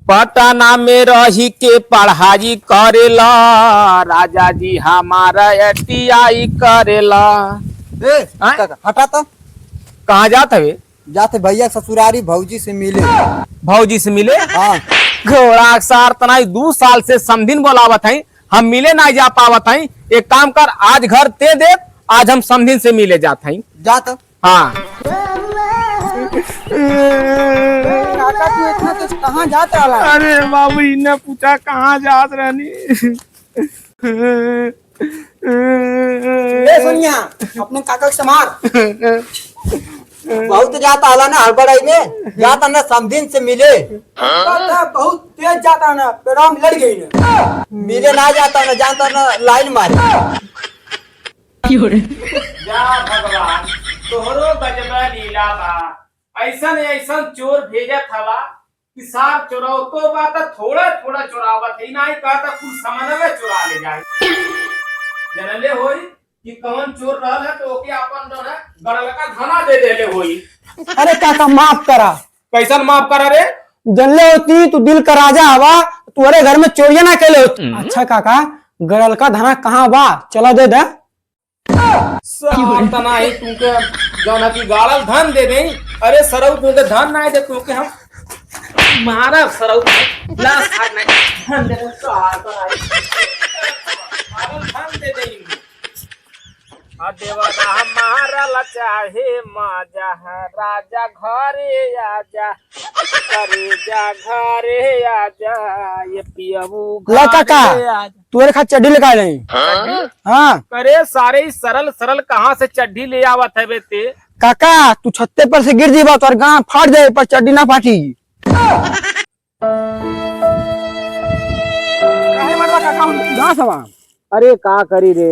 पटना में रही के पढ़ाई करेला राजा जी हमारा एटीआई करेला। हटा तो। कहाँ जात हवे? जाते भैया ससुरारी भौजी से मिले। भौजी से मिले? हाँ। घोड़ा सार तनाई 2 साल से समधिन बोलावत है, हम मिले नहीं जा पावत है। एक काम कर, आज घर ते दे, आज हम समधिन से मिले जाते हैं। जा तो। हाँ। काका तू इतना तो कहाँ जाता है? अरे बाबू इन्हें पूछा कहाँ जात रहनी। ले सोनिया अपने काका को संभाल। बहुत जाता है ना हड़बड़ाई में, जाता ना समधिन से मिले। बहुत तेज जाता ना, पैरों में लड़ गई ना। मिले ना जाता ना, जानता ना लाइन मारे। जा भगवान तोहरो गजबा लीला बा। ऐसन ऐसन चोर भेजत हवा कि सार चोरौतो बा त थोड़ा थोड़ा चोरावत है, नहीं कहता कुल समनवे चुरा ले जाए। जनले होई कि कौन चोर रहल है तो ओके अपन जो है गड़ल का धना दे देले होई। अरे काका माफ करा। कैसन माफ करा रे? जनले होती तू दिल का राजा हवा, तुम्हारे घर में चोरियां ना केले होती। अच्छा काका गड़ल का धना कहाँ बा, चला दे दे। तना ही तुमके जौन की गाड़ल धन दे दे। अरे सरऊ तुमके धन नहीं दे, तुमके हम मारा सरऊ लाश खाट नहीं धन दे दे। धन दे दे देवना हमारा लचाहे माजा राजा घरे आजा, करे जा घरे आजा, ये पियबू ला काका तुम्हारे खातिर चड्डी लेकर नहीं। हाँ अरे सारे ही सरल सरल कहाँ से चड्डी ले आवत है बेटे? काका तू छत्ते पर से गिर जीवा तो गांव फाट जाए, पर चड्डी ना फाटी। अरे का करी रे?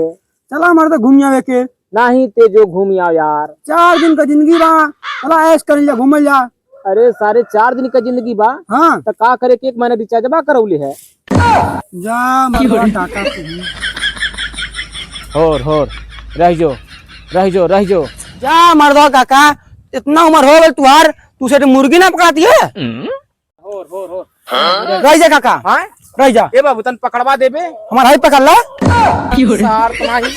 चला हमारे तो घूम जावे के। नहीं ते जो घूम आओ यार, 4 दिन का जिंदगी बा, चला ऐश कर लिया, घूम जा। अरे सारे 4 दिन का जिंदगी बा। हाँ तो का करे के 1 महीने रिचार्ज जमा करौली है। जा मरवा काका होर रह जो जा मरदो काका, इतना उम्र हो गई तुहार, तू से मुर्गी ना पकाती है। होर रह जा काका। हाँ रह जा। ए बाबू तन पकड़वा देबे? हमारा ही पकड़ ला। सार तुम्हारी